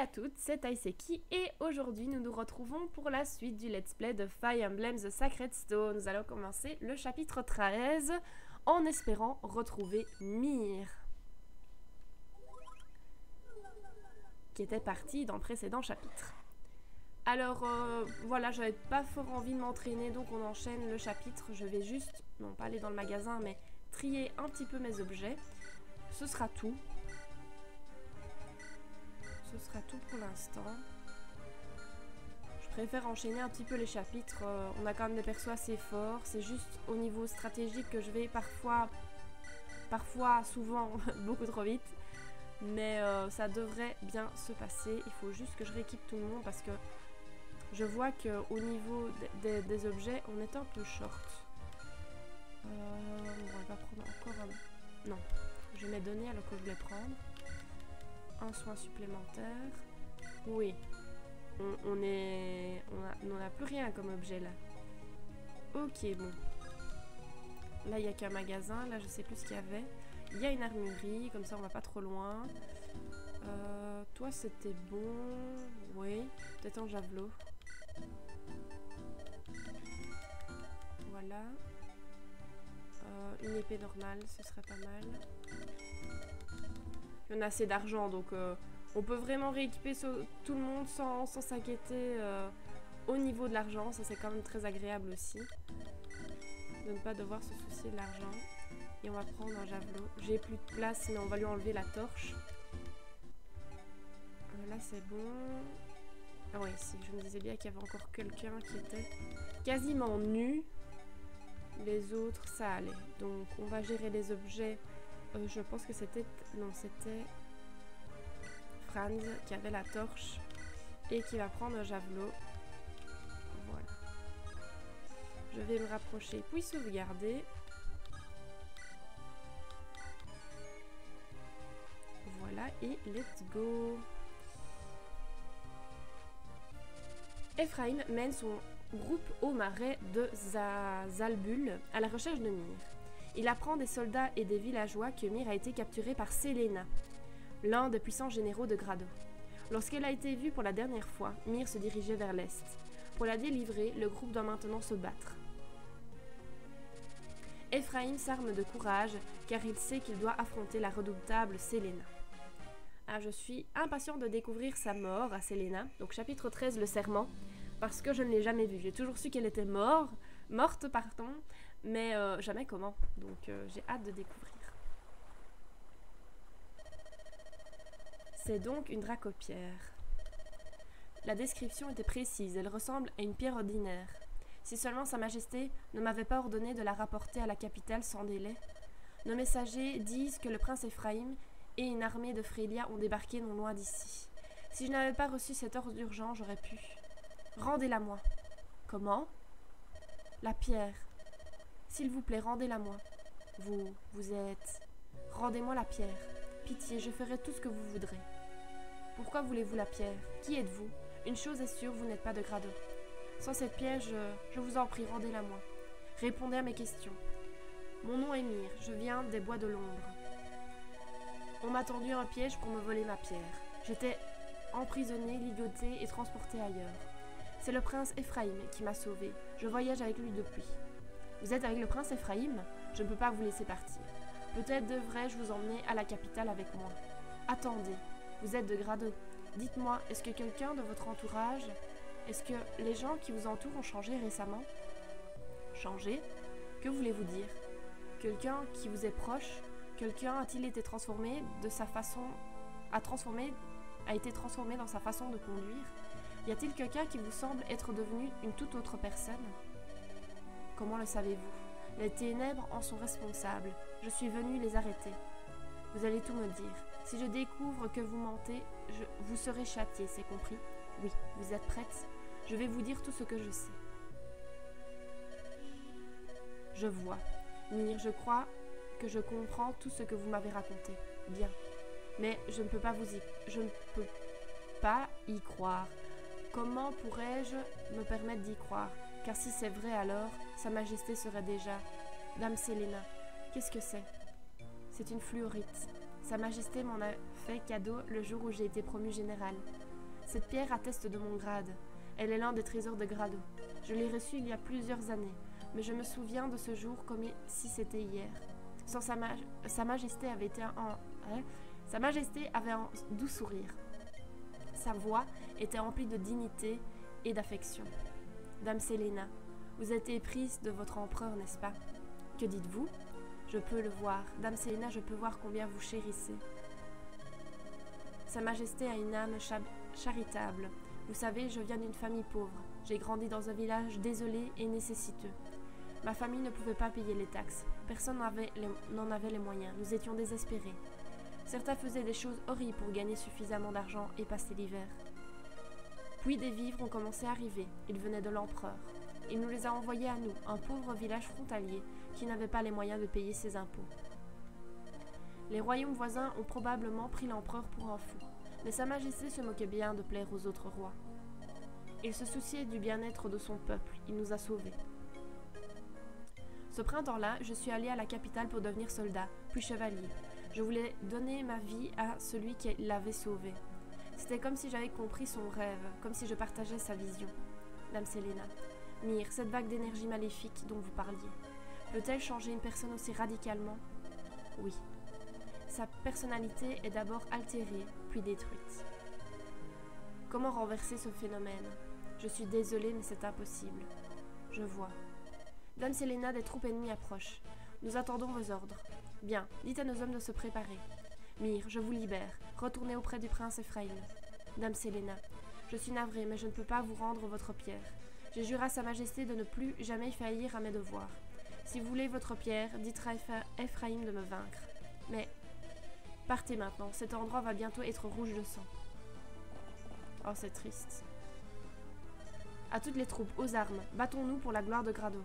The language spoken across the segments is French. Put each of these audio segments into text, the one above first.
à toutes, c'est Taiseki et aujourd'hui nous nous retrouvons pour la suite du let's play de Fire Emblem The Sacred Stone. Nous allons commencer le chapitre 13 en espérant retrouver Mir, qui était parti dans le précédent chapitre. Alors voilà, j'avais pas fort envie de m'entraîner, donc on enchaîne le chapitre. Je vais juste, non pas aller dans le magasin, mais trier un petit peu mes objets. Ce sera tout. Ce sera tout pour l'instant. Je préfère enchaîner un petit peu les chapitres. On a quand même des persos assez forts. C'est juste au niveau stratégique que je vais parfois, souvent, beaucoup trop vite. Mais ça devrait bien se passer. Il faut juste que je rééquipe tout le monde parce que je vois qu'au niveau des objets, on est un peu short. On va prendre encore un... Non, je vais donner alors que je voulais prendre. Un soin supplémentaire. Oui. On n'a plus rien comme objet là. Ok, bon. Là, il n'y a qu'un magasin. Là, je sais plus ce qu'il y avait. Il y a une armurerie. Comme ça, on va pas trop loin. Toi, c'était bon. Oui. Peut-être un javelot. Voilà. Une épée normale, ce serait pas mal. On a assez d'argent, donc on peut vraiment rééquiper tout le monde sans s'inquiéter au niveau de l'argent. Ça, c'est quand même très agréable aussi. De ne pas devoir se soucier de l'argent. Et on va prendre un javelot. J'ai plus de place, mais on va lui enlever la torche. Là, c'est bon. Ah oui, si, je me disais bien qu'il y avait encore quelqu'un qui était quasiment nu. Les autres, ça allait. Donc, on va gérer les objets. Je pense que c'était... Non, c'était Franz qui avait la torche et qui va prendre un javelot. Voilà. Je vais me rapprocher puis sauvegarder. Voilà, et let's go. Ephraim mène son groupe au marais de Zalbul à la recherche de Mir. Il apprend des soldats et des villageois que Mir a été capturé par Selena, l'un des puissants généraux de Grado. Lorsqu'elle a été vue pour la dernière fois, Mir se dirigeait vers l'est. Pour la délivrer, le groupe doit maintenant se battre. Ephraim s'arme de courage car il sait qu'il doit affronter la redoutable Selena. Ah, je suis impatient de découvrir sa mort à Selena, donc chapitre 13, le serment, parce que je ne l'ai jamais vue. J'ai toujours su qu'elle était morte, mais jamais comment, donc j'ai hâte de découvrir. C'est donc une dracopierre. La description était précise, elle ressemble à une pierre ordinaire. Si seulement Sa Majesté ne m'avait pas ordonné de la rapporter à la capitale sans délai. Nos messagers disent que le prince Ephraim et une armée de Frelia ont débarqué non loin d'ici. Si je n'avais pas reçu cet ordre urgent, j'aurais pu. Rendez-la-moi. Comment? La pierre. S'il vous plaît, rendez-la-moi. Vous êtes... Rendez-moi la pierre. Pitié, je ferai tout ce que vous voudrez. Pourquoi voulez-vous la pierre? Qui êtes-vous? Une chose est sûre, vous n'êtes pas de Grado. Sans cette pierre, je vous en prie, rendez-la-moi. Répondez à mes questions. Mon nom est Mir, je viens des bois de l'ombre. On m'a tendu un piège pour me voler ma pierre. J'étais emprisonné, ligoté et transporté ailleurs. C'est le prince Ephraim qui m'a sauvé. Je voyage avec lui depuis. Vous êtes avec le prince Ephraim? Je ne peux pas vous laisser partir. Peut-être devrais-je vous emmener à la capitale avec moi. Attendez, vous êtes de Grado. Dites-moi, est-ce que quelqu'un de votre entourage... Est-ce que les gens qui vous entourent ont changé récemment? Changé? Que voulez-vous dire? Quelqu'un qui vous est proche? Quelqu'un a-t-il été transformé de sa façon... a été transformé dans sa façon de conduire? Y a-t-il quelqu'un qui vous semble être devenu une toute autre personne? Comment le savez-vous? Les ténèbres en sont responsables. Je suis venu les arrêter. Vous allez tout me dire. Si je découvre que vous mentez, vous serez châtié, c'est compris? Oui, vous êtes prête? Je vais vous dire tout ce que je sais. Je vois. Mir, je crois que je comprends tout ce que vous m'avez raconté. Bien. Mais je ne peux pas y croire. Comment pourrais-je me permettre d'y croire? Car si c'est vrai alors, Sa Majesté serait déjà... Dame Selena, qu'est-ce que c'est? C'est une fluorite. Sa Majesté m'en a fait cadeau le jour où j'ai été promue générale. Cette pierre atteste de mon grade. Elle est l'un des trésors de Grado. Je l'ai reçue il y a plusieurs années, mais je me souviens de ce jour comme si c'était hier. Sans Sa Majesté avait Sa Majesté avait un doux sourire. Sa voix était remplie de dignité et d'affection. Dame Selena, vous êtes éprise de votre empereur, n'est-ce pas? Que dites-vous? Je peux le voir. Dame Selena, je peux voir combien vous chérissez. Sa Majesté a une âme charitable. Vous savez, je viens d'une famille pauvre. J'ai grandi dans un village désolé et nécessiteux. Ma famille ne pouvait pas payer les taxes. Personne n'en avait les moyens. Nous étions désespérés. Certains faisaient des choses horribles pour gagner suffisamment d'argent et passer l'hiver. Puis des vivres ont commencé à arriver. Ils venaient de l'empereur. Il nous les a envoyés à nous, un pauvre village frontalier qui n'avait pas les moyens de payer ses impôts. Les royaumes voisins ont probablement pris l'empereur pour un fou, mais Sa Majesté se moquait bien de plaire aux autres rois. Il se souciait du bien-être de son peuple, il nous a sauvés. Ce printemps-là, je suis allée à la capitale pour devenir soldat, puis chevalier. Je voulais donner ma vie à celui qui l'avait sauvé. C'était comme si j'avais compris son rêve, comme si je partageais sa vision. Dame Selena, Myr, cette vague d'énergie maléfique dont vous parliez, peut-elle changer une personne aussi radicalement? Oui. Sa personnalité est d'abord altérée, puis détruite. Comment renverser ce phénomène? Je suis désolée, mais c'est impossible. Je vois. Dame Selena, des troupes ennemies approchent. Nous attendons vos ordres. Bien, dites à nos hommes de se préparer. Myr, je vous libère. Retournez auprès du prince Ephraim. Dame Selena, je suis navrée, mais je ne peux pas vous rendre votre pierre. J'ai juré à Sa Majesté de ne plus jamais faillir à mes devoirs. Si vous voulez votre pierre, dites à Ephraim de me vaincre. Mais partez maintenant, cet endroit va bientôt être rouge de sang. Oh, c'est triste. À toutes les troupes, aux armes, battons-nous pour la gloire de Grado.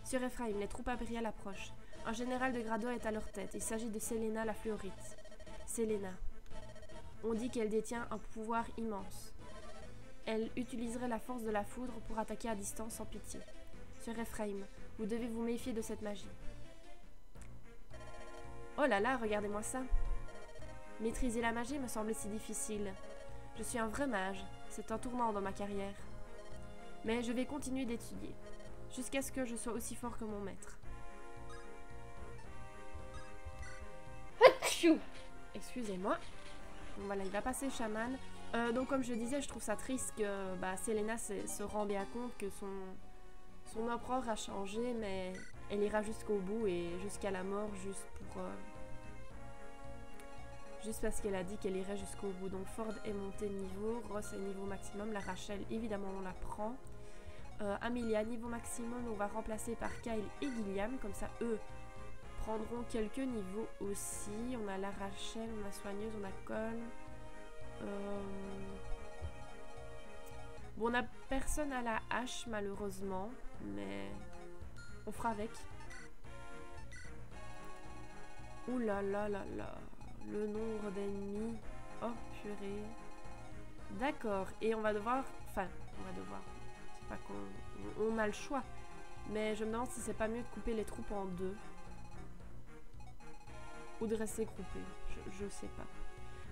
Sur Ephraim, les troupes impériales approchent. Un général de Grado est à leur tête. Il s'agit de Selena la Fluorite. Selena. On dit qu'elle détient un pouvoir immense. Elle utiliserait la force de la foudre pour attaquer à distance sans pitié. Sur Ephraim, vous devez vous méfier de cette magie. Oh là là, regardez-moi ça. Maîtriser la magie me semble si difficile. Je suis un vrai mage. C'est un tournant dans ma carrière. Mais je vais continuer d'étudier, jusqu'à ce que je sois aussi fort que mon maître. Excusez-moi. Voilà, il va passer chaman. Donc comme je disais, je trouve ça triste que Selena se rend bien compte que son empereur a changé, mais elle ira jusqu'au bout et jusqu'à la mort juste parce qu'elle a dit qu'elle irait jusqu'au bout. Donc Ford est monté de niveau, Ross est niveau maximum, la Rachel évidemment on la prend. Amelia niveau maximum, on va remplacer par Kyle et Gilliam, comme ça eux prendront quelques niveaux aussi. On a la Rachel, on a soigneuse, on a Cole. Bon, on a personne à la hache malheureusement, mais on fera avec. Ouh là là là là, le nombre d'ennemis. Oh purée. D'accord, et on va devoir, c'est pas qu'on a le choix, mais je me demande si c'est pas mieux de couper les troupes en deux ou de rester groupés, je sais pas.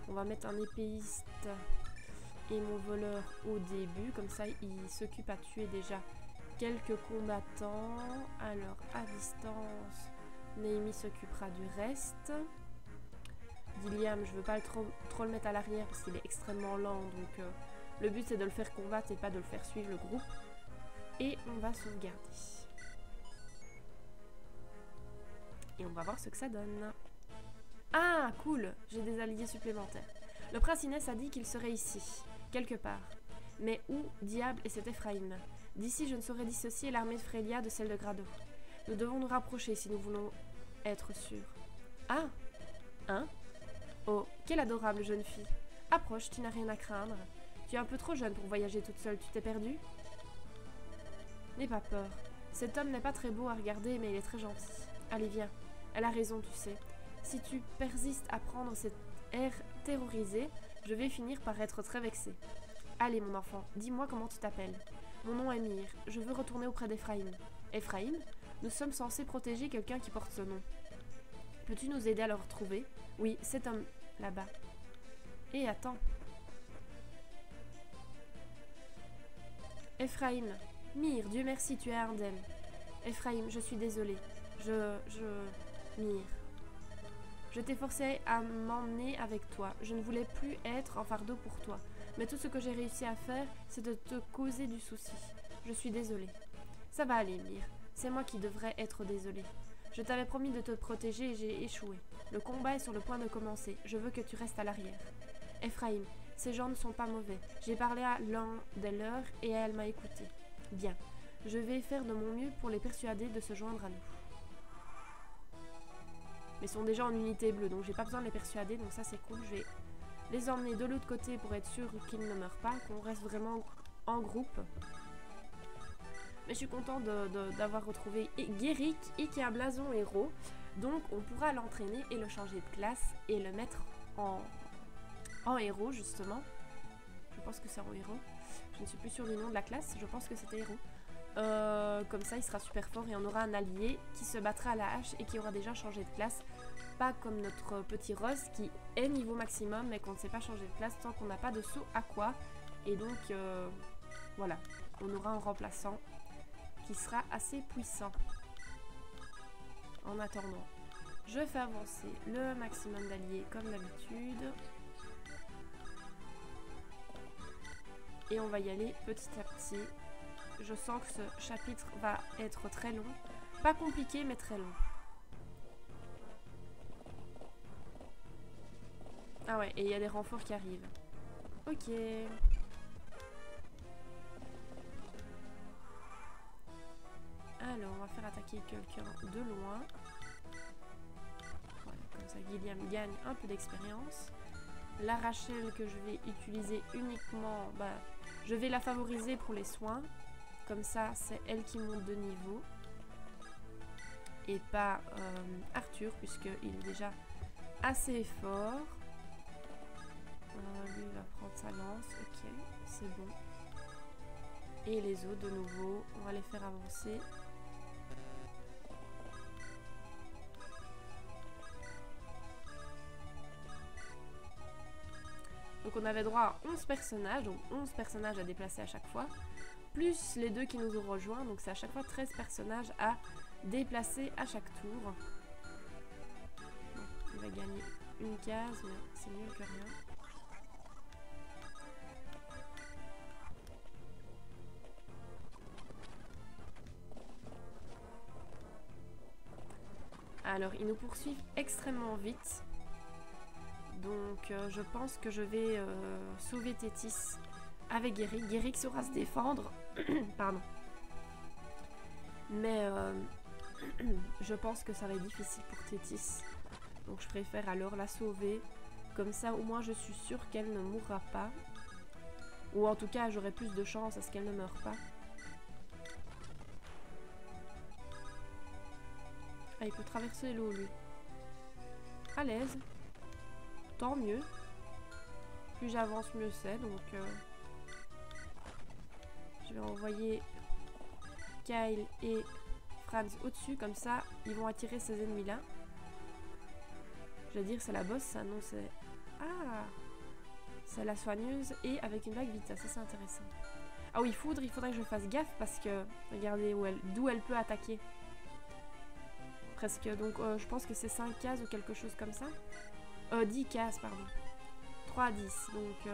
On va mettre un épéiste et mon voleur au début, comme ça il s'occupe à tuer déjà quelques combattants. Alors à distance, Naomi s'occupera du reste. Gilliam, je veux pas trop le mettre à l'arrière parce qu'il est extrêmement lent, donc le but c'est de le faire combattre et pas de le faire suivre le groupe. Et on va sauvegarder. Et on va voir ce que ça donne. Ah, cool, j'ai des alliés supplémentaires. Le prince Inès a dit qu'il serait ici, quelque part. Mais où, diable, est cet Ephraim? D'ici, je ne saurais dissocier l'armée de Frelia de celle de Grado. Nous devons nous rapprocher si nous voulons être sûrs. Ah, hein? Oh, quelle adorable jeune fille. Approche, tu n'as rien à craindre. Tu es un peu trop jeune pour voyager toute seule, tu t'es perdue? N'aie pas peur. Cet homme n'est pas très beau à regarder, mais il est très gentil. Allez, viens. Elle a raison, tu sais. Si tu persistes à prendre cet air terrorisé, je vais finir par être très vexée. Allez, mon enfant, dis-moi comment tu t'appelles. Mon nom est Myr. Je veux retourner auprès d'Ephraim. Ephraim? Nous sommes censés protéger quelqu'un qui porte ce nom. Peux-tu nous aider à le retrouver? Oui, cet homme là-bas. Et attends. Ephraim. Mire, Dieu merci, tu es indemne. Ephraim, je suis désolée. Mire. Je t'ai forcé à m'emmener avec toi. Je ne voulais plus être un fardeau pour toi. Mais tout ce que j'ai réussi à faire, c'est de te causer du souci. Je suis désolée. Ça va aller, Mire. C'est moi qui devrais être désolée. Je t'avais promis de te protéger et j'ai échoué. Le combat est sur le point de commencer. Je veux que tu restes à l'arrière. Ephraim, ces gens ne sont pas mauvais. J'ai parlé à l'un des leurs et elle m'a écouté. Bien. Je vais faire de mon mieux pour les persuader de se joindre à nous. Mais ils sont déjà en unité bleue, donc j'ai pas besoin de les persuader, donc ça c'est cool. Je vais les emmener de l'autre côté pour être sûr qu'ils ne meurent pas, qu'on reste vraiment en groupe. Mais je suis contente d'avoir retrouvé Guéric et qui est un blason héros. Donc on pourra l'entraîner et le changer de classe et le mettre en héros justement. Je pense que c'est en héros. Je ne suis plus sûre du nom de la classe, je pense que c'était héros. Comme ça il sera super fort et on aura un allié qui se battra à la hache et qui aura déjà changé de classe. Pas comme notre petit Ross qui est niveau maximum mais qu'on ne sait pas changer de classe tant qu'on n'a pas de saut aqua. Et donc voilà, on aura un remplaçant qui sera assez puissant. En attendant, je fais avancer le maximum d'alliés comme d'habitude. Et on va y aller petit à petit. Je sens que ce chapitre va être très long. Pas compliqué, mais très long. Ah ouais, et il y a des renforts qui arrivent. Ok. Alors, on va faire attaquer quelqu'un de loin. Voilà, comme ça, Guilliam gagne un peu d'expérience. La Rachel que je vais utiliser uniquement... je vais la favoriser pour les soins. Comme ça, c'est elle qui monte de niveau. Et pas Arthur, puisqu'il est déjà assez fort. Lui, il va prendre sa lance. Ok, c'est bon. Et les autres, de nouveau, on va les faire avancer. Donc on avait droit à 11 personnages, donc 11 personnages à déplacer à chaque fois. Plus les deux qui nous ont rejoints, donc c'est à chaque fois 13 personnages à déplacer à chaque tour. Bon, il va gagner une case, mais c'est mieux que rien. Alors, ils nous poursuivent extrêmement vite. Donc, je pense que je vais sauver Tétis avec Guéric. Guéric saura se défendre. Pardon. Mais je pense que ça va être difficile pour Tétis. Donc, je préfère alors la sauver. Comme ça, au moins, je suis sûre qu'elle ne mourra pas. Ou en tout cas, j'aurai plus de chance à ce qu'elle ne meure pas. Ah, il peut traverser l'eau, lui. À l'aise. Tant mieux. Plus j'avance, mieux c'est. Donc, je vais envoyer Kyle et Franz au-dessus. Comme ça, ils vont attirer ces ennemis-là. Je vais dire, c'est la boss, ça. Non, c'est... Ah! C'est la soigneuse et avec une vague vitesse. Ça, c'est intéressant. Ah oui, foudre, il faudrait que je fasse gaffe parce que... Regardez d'où elle peut attaquer. Presque. Donc, je pense que c'est 5 cases ou quelque chose comme ça. 10 cases, pardon. 3 à 10. Donc,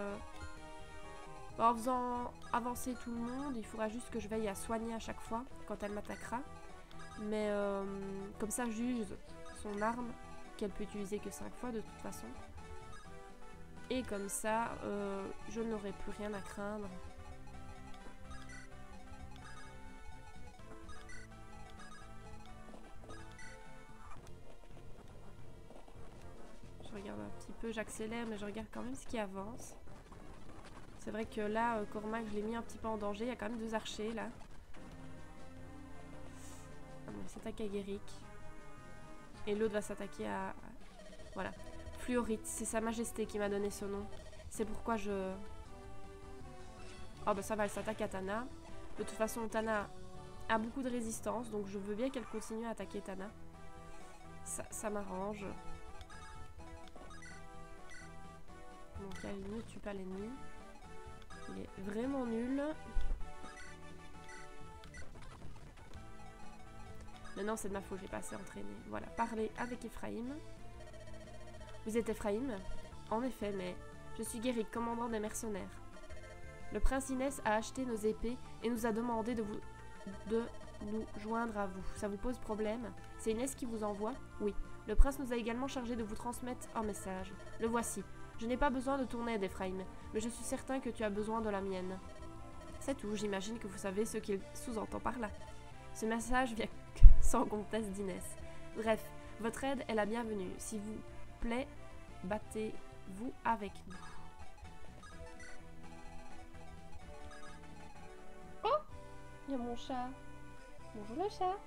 en faisant avancer tout le monde, il faudra juste que je veille à soigner à chaque fois quand elle m'attaquera. Mais comme ça, j'use son arme qu'elle peut utiliser que 5 fois de toute façon. Et comme ça, je n'aurai plus rien à craindre. Je regarde un petit peu, j'accélère, mais je regarde quand même ce qui avance. C'est vrai que là, Cormac, je l'ai mis un petit peu en danger. Il y a quand même 2 archers, là. Ah bon, il s'attaque à Guéric. Et l'autre va s'attaquer à... Voilà. Fluorite, c'est Sa Majesté qui m'a donné ce nom. C'est pourquoi je... Oh bah ça va, elle s'attaque à Tana. De toute façon, Tana a beaucoup de résistance, donc je veux bien qu'elle continue à attaquer Tana. Ça m'arrange. car il ne tue pas l'ennemi. Il est vraiment nul. Maintenant c'est de ma faute, j'ai pas assez entraîné. Voilà, parler avec Ephraim. Vous êtes Ephraim? En effet, mais je suis Guéric, commandant des mercenaires. Le prince Inès a acheté nos épées et nous a demandé de nous joindre à vous. Ça vous pose problème? C'est Inès qui vous envoie? Oui. Le prince nous a également chargé de vous transmettre un message. Le voici. Je n'ai pas besoin de ton aide, Ephraim, mais je suis certain que tu as besoin de la mienne. C'est tout, j'imagine que vous savez ce qu'il sous-entend par là. Ce message vient sans comtesse d'Inès. Bref, votre aide est la bienvenue. S'il vous plaît, battez-vous avec nous. Oh! Il y a mon chat. Bonjour le chat.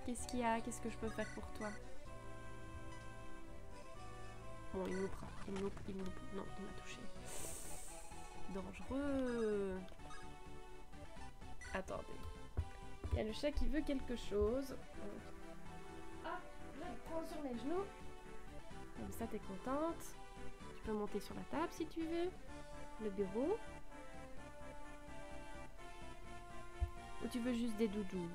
Qu'est-ce qu'il y a? Qu'est-ce que je peux faire pour toi? Bon, il me loupera. Il me loupe. Non, il m'a touché. Dangereux. Attendez. Il y a le chat qui veut quelque chose. Ah, je le prends sur mes genoux. Comme ça, t'es contente. Tu peux monter sur la table si tu veux. Le bureau. Ou tu veux juste des doudous?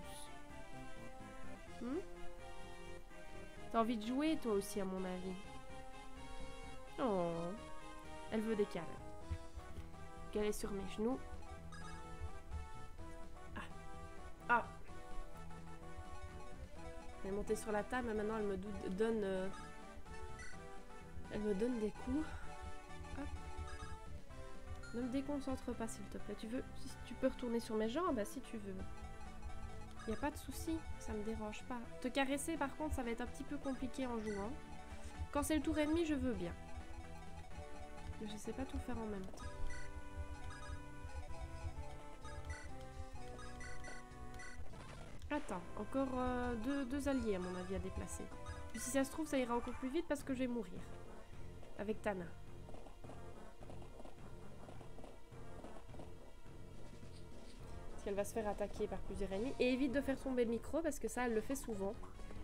T'as envie de jouer toi aussi à mon avis. Oh, elle veut des câlins. Elle est sur mes genoux. Ah. Elle est montée sur la table, mais maintenant elle me donne... Elle me donne des coups. Hop. Ne me déconcentre pas s'il te plaît. Tu peux retourner sur mes jambes, si tu veux. Y a pas de souci, ça me dérange pas. Te caresser par contre, ça va être un petit peu compliqué en jouant. Quand c'est le tour ennemi, je veux bien. Mais je sais pas tout faire en même temps. Attends, encore deux alliés à mon avis à déplacer. Puis si ça se trouve, ça ira encore plus vite parce que je vais mourir. Avec Tana. Parce qu'elle va se faire attaquer par plusieurs ennemis. Et évite de faire tomber le micro parce que ça, elle le fait souvent.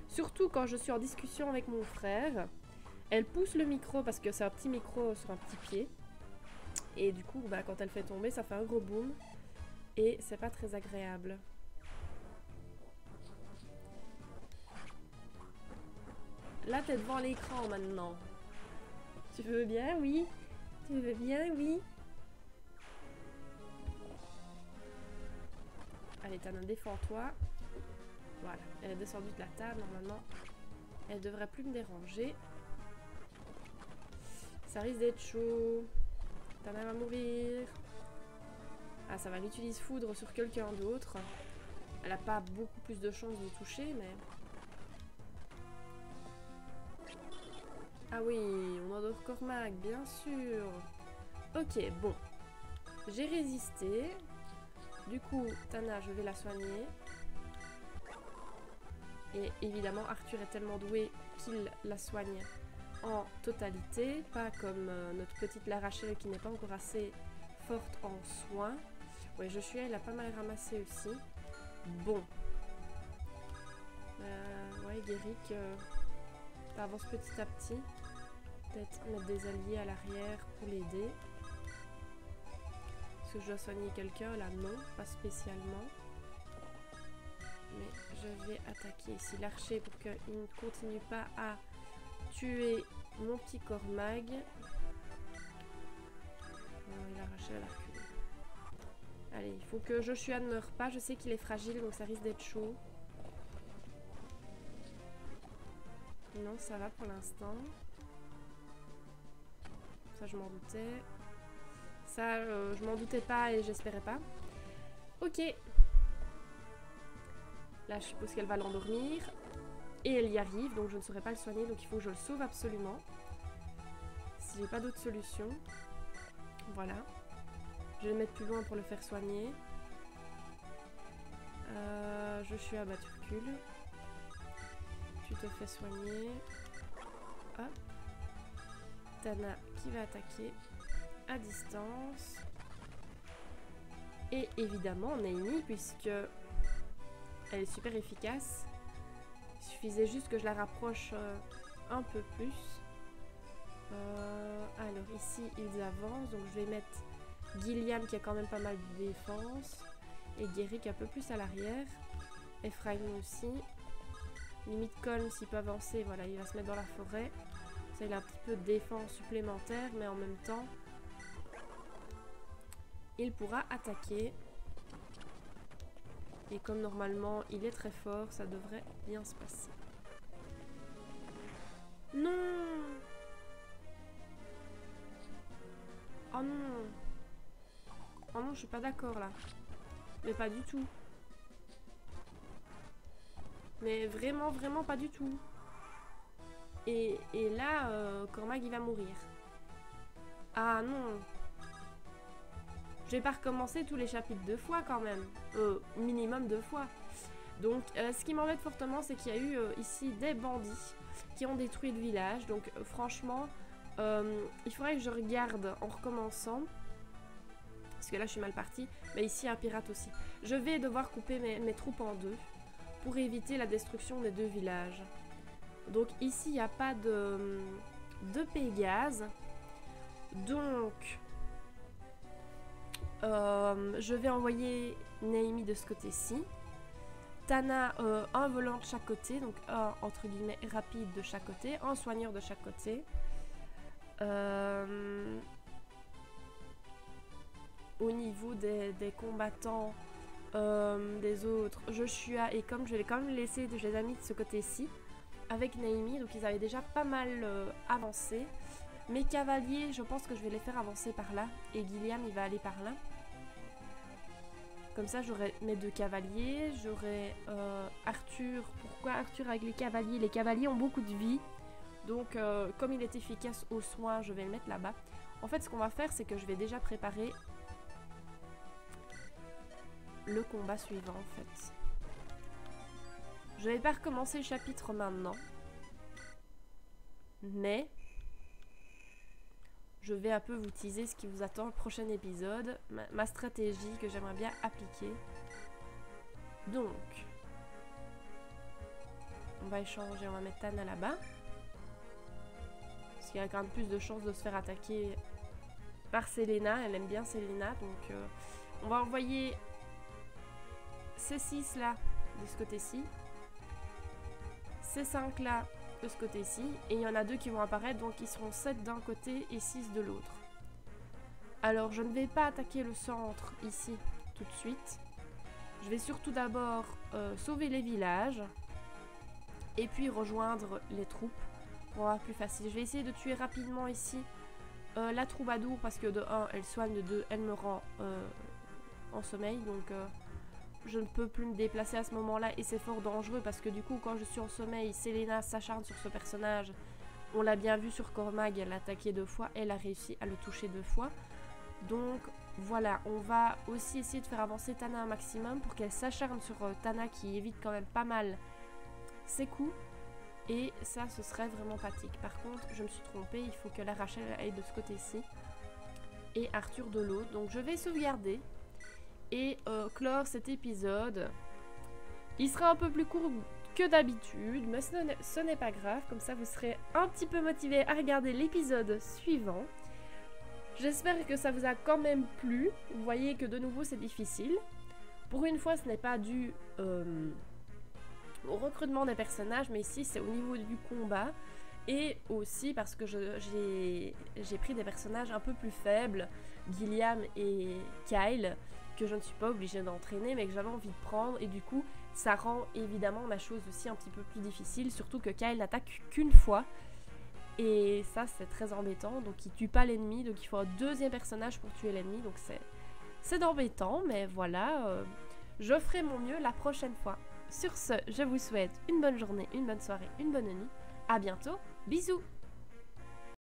Surtout quand je suis en discussion avec mon frère. Elle pousse le micro parce que c'est un petit micro sur un petit pied. Et du coup, quand elle fait tomber, ça fait un gros boom. Et c'est pas très agréable. Là, t'es devant l'écran maintenant. Tu veux bien, oui? Tu veux bien, oui? Allez, Tana, défends-toi. Voilà, elle est descendue de la table, normalement. Elle devrait plus me déranger. Ça risque d'être chaud. Tana va mourir. Ah, ça va, elle utilise foudre sur quelqu'un d'autre. Elle a pas beaucoup plus de chances de toucher, mais... Ah oui, on adore Cormac, bien sûr. Ok, bon. J'ai résisté. Du coup, Tana, je vais la soigner. Et évidemment, Arthur est tellement doué qu'il la soigne en totalité. Pas comme notre petite Larachelle qui n'est pas encore assez forte en soins. Ouais, Joshua, il a pas mal ramassé aussi. Bon. Ouais, Guéric, t'avances petit à petit. Peut-être mettre des alliés à l'arrière pour l'aider. Est-ce que je dois soigner quelqu'un? Là, non, pas spécialement. Mais je vais attaquer ici l'archer pour qu'il ne continue pas à tuer mon petit Cormag. Non, il a arraché la reculée. Allez, il faut que Joshua ne meure pas. Je sais qu'il est fragile, donc ça risque d'être chaud. Non, ça va pour l'instant. Ça, je m'en doutais. Ça, je m'en doutais pas et j'espérais pas. Ok. Là, je suppose qu'elle va l'endormir. Et elle y arrive, donc je ne saurais pas le soigner. Donc il faut que je le sauve absolument. Si j'ai pas d'autre solution. Voilà. Je vais le mettre plus loin pour le faire soigner. Je suis à Baturcule. Tu te fais soigner. Hop. Tana qui va attaquer à distance. Et évidemment Naomi, puisque elle est super efficace. Il suffisait juste que je la rapproche un peu plus. Alors ici ils avancent, donc je vais mettre Gillian qui a quand même pas mal de défense et Guéric un peu plus à l'arrière. Ephraim aussi. Limite Colm s'il peut avancer, voilà, il va se mettre dans la forêt. Ça, il a un petit peu de défense supplémentaire, mais en même temps, il pourra attaquer. Et comme normalement, il est très fort, ça devrait bien se passer. Non! Oh non! Oh non, je suis pas d'accord là. Mais pas du tout. Mais vraiment, vraiment pas du tout. Et là, Cormac, il va mourir. Ah non. Je vais pas recommencer tous les chapitres 2 fois quand même. Minimum 2 fois. Donc, ce qui m'embête fortement, c'est qu'il y a eu ici des bandits qui ont détruit le village. Donc, franchement, il faudrait que je regarde en recommençant. Parce que là, je suis mal partie. Mais ici, un pirate aussi. Je vais devoir couper mes troupes en deux pour éviter la destruction des deux villages. Donc ici, il n'y a pas de Pégase. Donc, je vais envoyer Naomi de ce côté-ci. Tana, un volant de chaque côté. Donc un, entre guillemets, rapide de chaque côté. Un soigneur de chaque côté. Au niveau des combattants des autres, Joshua et comme je vais quand même laisser, je les ai mis de ce côté-ci. Avec Naomi, donc ils avaient déjà pas mal avancé. Mes cavaliers, je pense que je vais les faire avancer par là. Et Gilliam, il va aller par là. Comme ça, j'aurai mes deux cavaliers. J'aurai Arthur. Pourquoi Arthur avec les cavaliers? Les cavaliers ont beaucoup de vie. Donc, comme il est efficace aux soins, je vais le mettre là-bas. En fait, ce qu'on va faire, c'est que je vais déjà préparer le combat suivant, en fait. Je vais pas recommencer le chapitre maintenant. Mais je vais un peu vous teaser ce qui vous attend le prochain épisode. Ma stratégie que j'aimerais bien appliquer. Donc, on va échanger, on va mettre Tana là-bas. Parce qu'il y a quand même plus de chances de se faire attaquer par Selena. Elle aime bien Selena. Donc, on va envoyer ces 6 là de ce côté-ci. Ces 5 là de ce côté-ci. Et il y en a 2 qui vont apparaître. Donc, ils seront 7 d'un côté et 6 de l'autre. Alors, je ne vais pas attaquer le centre ici tout de suite. Je vais surtout d'abord sauver les villages. Et puis rejoindre les troupes. Pour avoir plus facile. Je vais essayer de tuer rapidement ici la troubadour. Parce que de 1, elle soigne. De 2, elle me rend en sommeil. Donc, je ne peux plus me déplacer à ce moment-là. Et c'est fort dangereux. Parce que du coup, quand je suis en sommeil, Selena s'acharne sur ce personnage. On l'a bien vu sur Cormac. Elle a attaqué 2 fois. Elle a réussi à le toucher 2 fois. Donc, voilà. On va aussi essayer de faire avancer Tana un maximum. Pour qu'elle s'acharne sur Tana. Qui évite quand même pas mal ses coups. Et ça, ce serait vraiment pratique. Par contre, je me suis trompée. Il faut que la Rachel aille de ce côté-ci. Et Arthur de l'autre. Donc, je vais sauvegarder. Et clore cet épisode. Il sera un peu plus court que d'habitude. Mais ce n'est pas grave. Comme ça, vous serez un petit peu motivé à regarder l'épisode suivant. J'espère que ça vous a quand même plu. Vous voyez que de nouveau, c'est difficile. Pour une fois, ce n'est pas dû au recrutement des personnages, mais ici c'est au niveau du combat et aussi parce que j'ai pris des personnages un peu plus faibles, Gilliam et Kyle, que je ne suis pas obligée d'entraîner mais que j'avais envie de prendre et du coup ça rend évidemment ma chose aussi un petit peu plus difficile, surtout que Kyle n'attaque qu'une fois et ça c'est très embêtant, donc il tue pas l'ennemi, donc il faut un deuxième personnage pour tuer l'ennemi, donc c'est embêtant mais voilà, je ferai mon mieux la prochaine fois. Sur ce, je vous souhaite une bonne journée, une bonne soirée, une bonne nuit. À bientôt, bisous!